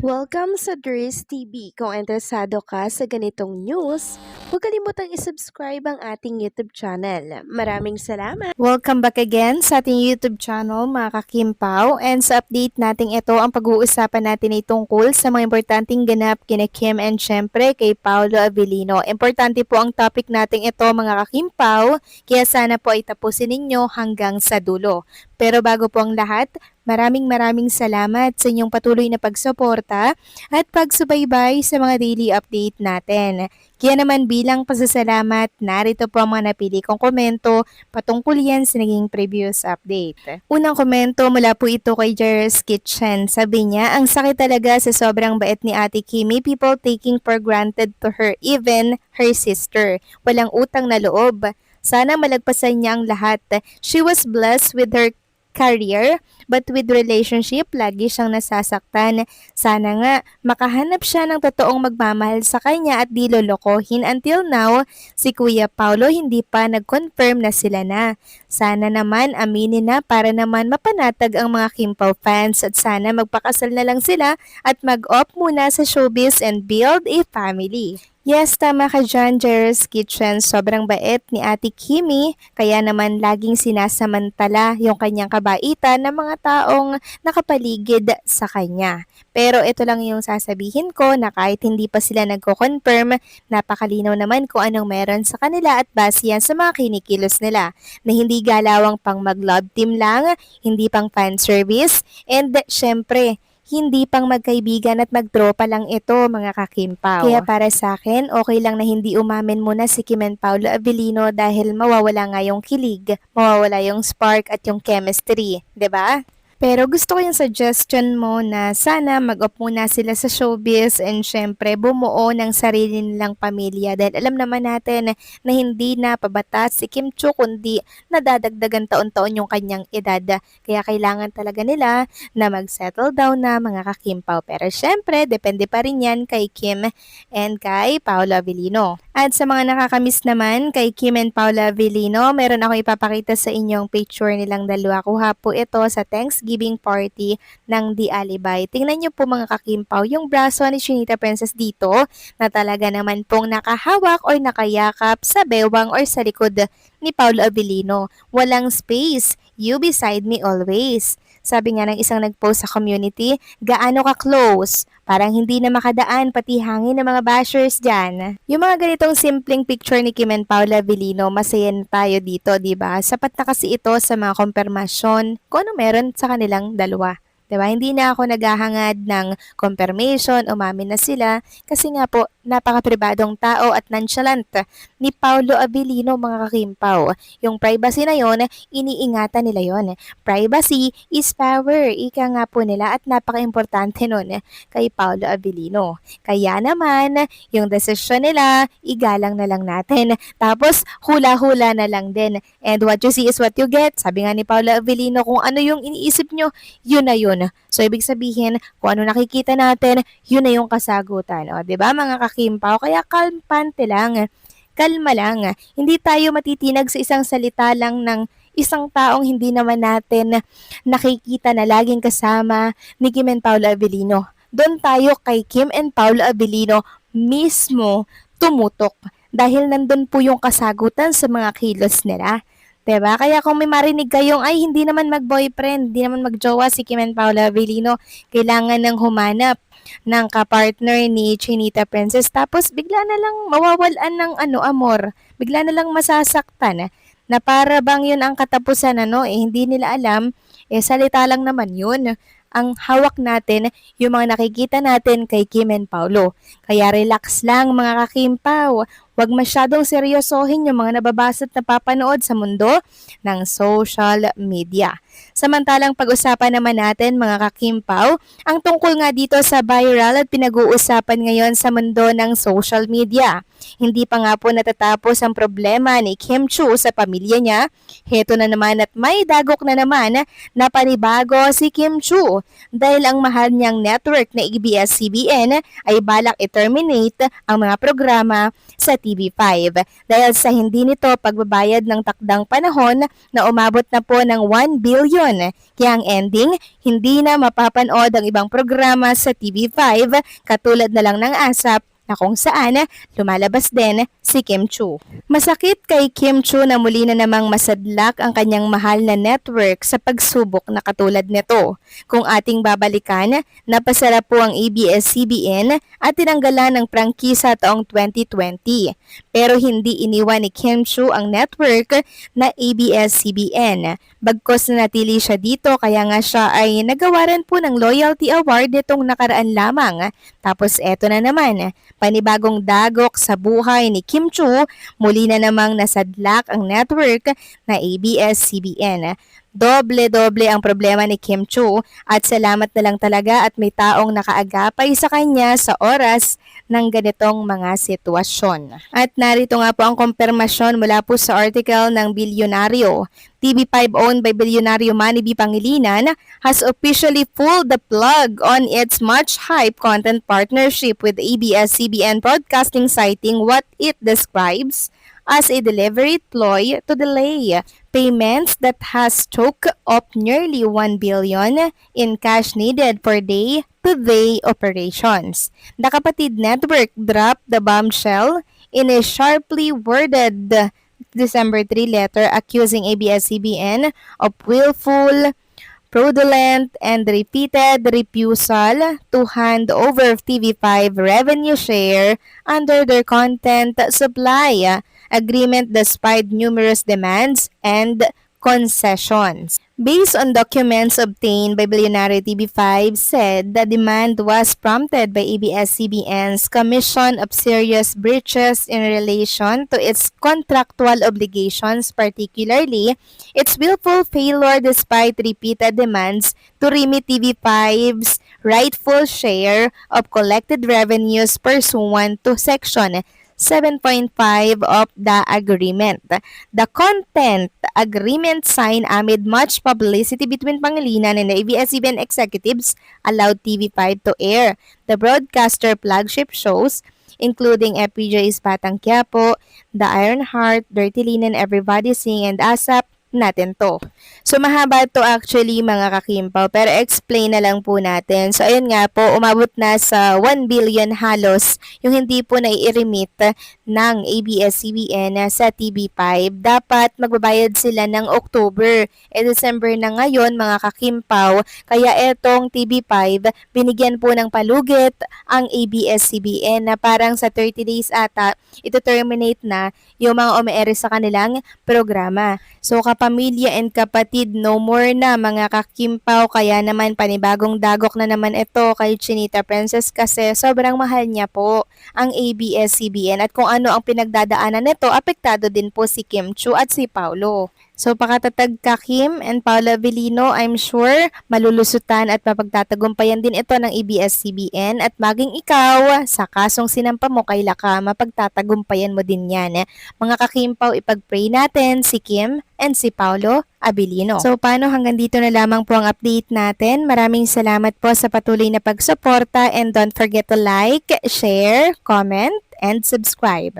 Welcome sa Dries TV. Kung interesado ka sa ganitong news, huwag kalimutang isubscribe ang ating YouTube channel. Maraming salamat! Welcome back again sa ating YouTube channel mga kakimpaw, and sa update natin ito ang pag-uusapan natin ay tungkol sa mga importanteng ganap kina Kim and syempre kay Paolo Avellino. Importante po ang topic natin ito mga kakimpaw, kaya sana po ay tapusin ninyo hanggang sa dulo. Pero bago po ang lahat, maraming salamat sa inyong patuloy na pagsuporta at pagsubaybay sa mga daily update natin. Kaya naman bilang pasasalamat, narito po ang mga napili kong komento patungkol yan sa naging previous update. Unang komento mula po ito kay Jerry's Kitchen. Sabi niya, ang sakit talaga sa sobrang bait ni Ate Kimi, people taking for granted to her, even her sister. Walang utang na loob. Sana malagpasan niya ang lahat. She was blessed with her career, but with relationship, lagi siyang nasasaktan. Sana nga, makahanap siya ng totoong magmamahal sa kanya at di lolokohin. Until now, si Kuya Paulo hindi pa nag-confirm na sila na. Sana naman aminin na para naman mapanatag ang mga Kimpaw fans at sana magpakasal na lang sila at mag-off muna sa showbiz and build a family. Yes, tama ka dyan, Jerry's Kitchen. Sobrang bait ni Ate Kimi, kaya naman laging sinasamantala yung kanyang kabaitan ng mga taong nakapaligid sa kanya. Pero ito lang yung sasabihin ko na kahit hindi pa sila nagko-confirm, napakalinaw naman kung anong meron sa kanila at base yan sa mga kinikilos nila na hindi galawang pang mag-love team lang, hindi pang fan service, and syempre, hindi pang magkaibigan at magtropa lang ito mga kakimpaw. Kaya para sa akin, okay lang na hindi umamin muna si Kim and Paolo Avellino dahil mawawala nga yung kilig, mawawala yung spark at yung chemistry, 'di ba? Pero gusto ko yung suggestion mo na sana mag-off muna sila sa showbiz and syempre bumuo ng sarili nilang pamilya dahil alam naman natin na hindi na pabatas si Kim Chu kundi nadadagdagan taon-taon yung kanyang edad. Kaya kailangan talaga nila na mag-settle down na mga kakimpaw. Pero syempre, depende pa rin yan kay Kim and kay Paolo Avellino. At sa mga nakakamiss naman kay Kim and Paolo Avellino, meron ako ipapakita sa inyong picture nilang dalawa. Kuha po ito sa Thanksgiving party ng The Alibay. Tingnan niyo po mga kakimpaw, yung braso ni Chinita Princess dito na talaga naman pong nakahawak or nakayakap sa bewang or sa likod ni Paolo Avellino. Walang space. You beside me always. Sabi nga ng isang nag-post sa community, gaano ka close? Parang hindi na makadaan pati hangin ng mga bashers dyan. Yung mga ganitong simpleng picture ni Kim and Paolo Avellino, masaya na tayo dito, di ba? Sapat na kasi ito sa mga konfirmasyon kung ano meron sa kanilang dalawa. Diba? Hindi na ako naghahangad ng confirmation, umamin na sila kasi nga po napaka-pribadong tao at nonchalant ni Paolo Avellino mga kakimpaw. Yung privacy na yon, iniingatan nila yon. Privacy is power, ika nga po nila at napaka-importante nun kay Paolo Avellino. Kaya naman, yung desisyon nila, igalang na lang natin. Tapos, hula-hula na lang din. And what you see is what you get. Sabi nga ni Paolo Avellino, kung ano yung iniisip nyo, yun na yun. So, ibig sabihin, kung ano nakikita natin, yun na yung kasagutan. O, diba mga kakimpaw? Kaya kalmpante lang. Kalma lang. Hindi tayo matitinag sa isang salita lang ng isang taong hindi naman natin nakikita na laging kasama ni Kim and Paolo Avellino. Doon tayo kay Kim and Paolo Avellino mismo tumutok. Dahil nandun po yung kasagutan sa mga kilos nila. 'Diba? Kaya kung may marinig kayong, ay hindi naman mag-boyfriend, hindi naman mag-jowa si Kim and Paolo Avellino, kailangan nang humanap ng kapartner ni Chinita Princess tapos bigla na lang mawawalan ng amor, bigla na lang masasaktan na para bang yun ang katapusan hindi nila alam, salita lang naman yun. Ang hawak natin, yung mga nakikita natin kay Kim and Paolo. Kaya relax lang mga kakimpaw. Huwag masyadong seryosohin yung mga nababasa at napapanood sa mundo ng social media. Samantalang pag-usapan naman natin mga kakimpaw, ang tungkol nga dito sa viral at pinag-uusapan ngayon sa mundo ng social media. Hindi pa nga po natatapos ang problema ni Kim Chu sa pamilya niya. Heto na naman at may dagok na naman na panibago si Kim Chu dahil ang mahal niyang network na ABS-CBN ay balak i-terminate ang mga programa sa TV5 dahil sa hindi nito pagbabayad ng takdang panahon na umabot na po ng 1 billion. Kaya ang ending, hindi na mapapanood ang ibang programa sa TV5 katulad na lang ng ASAP na kung saan lumalabas din si Kim Chiu. Masakit kay Kim Chiu na muli na namang masadlak ang kanyang mahal na network sa pagsubok na katulad nito. Kung ating babalikan, napasara po ang ABS-CBN at tinanggalan ng prangkisa taong 2020. Pero hindi iniwan ni Kim Chiu ang network na ABS-CBN. Bagkos na natili siya dito kaya nga siya ay nagawaran po ng Loyalty Award nitong nakaraan lamang. Tapos eto na naman, panibagong dagok sa buhay ni Kim Chiu, muli na namang nasadlak ang network na ABS-CBN. Doble-doble ang problema ni Kim Chiu at salamat na lang talaga at may taong nakaagapay sa kanya sa oras ng ganitong mga sitwasyon. At narito nga po ang kumpirmasyon mula po sa article ng Bilyonaryo. TV5 owned by Bilyonaryo Manny B. Pangilinan has officially pulled the plug on its much-hyped content partnership with ABS-CBN Broadcasting, citing what it describes as a deliberate ploy to delay payments that has took up nearly 1 billion in cash needed for day-to-day operations. The kapatid network dropped the bombshell in a sharply worded December 3 letter accusing ABS-CBN of willful, fraudulent, and repeated refusal to hand over TV5 revenue share under their content supply agreement despite numerous demands and concessions. Based on documents obtained by Bilyonaryo TV5 said the demand was prompted by ABS-CBN's commission of serious breaches in relation to its contractual obligations, particularly its willful failure despite repeated demands to remit TV5's rightful share of collected revenues pursuant to Section 7.5 of the agreement. The content agreement signed amid much publicity between Pangilinan and the ABS-CBN executives allowed TV5 to air the broadcaster flagship shows including FPJ's Batang Quiapo, The Iron Heart, Dirty Linen, Everybody Sing, and ASAP natin to. So mahaba to actually mga kakimpaw, pero explain na lang po natin. So ayun nga po, umabot na sa 1 billion halos yung hindi po nai-remit ng ABS-CBN sa TV5. Dapat magbabayad sila ng October. December na ngayon mga kakimpaw, kaya etong TV5 binigyan po ng palugit ang ABS-CBN na parang sa 30 days ata ito terminate na yung mga umeere sa kanilang programa. So kapamilya and kapatid, no more na mga kakimpaw, kaya naman panibagong dagok na naman ito kay Chinita Princess kasi sobrang mahal niya po ang ABS-CBN at kung ano ang pinagdadaanan nito, apektado din po si Kim Chiu at si Paulo. So pakatatag ka Kim and Paolo Avellino, I'm sure malulusutan at mapagtatagumpayan din ito ng ABS-CBN at maging ikaw sa kasong sinampa mo kay Laka, mapagtatagumpayan mo din yan. Mga kakimpaw, ipag-pray natin si Kim and si Paolo Avellino. So paano, hanggang dito na lamang po ang update natin. Maraming salamat po sa patuloy na pagsuporta and don't forget to like, share, comment, and subscribe.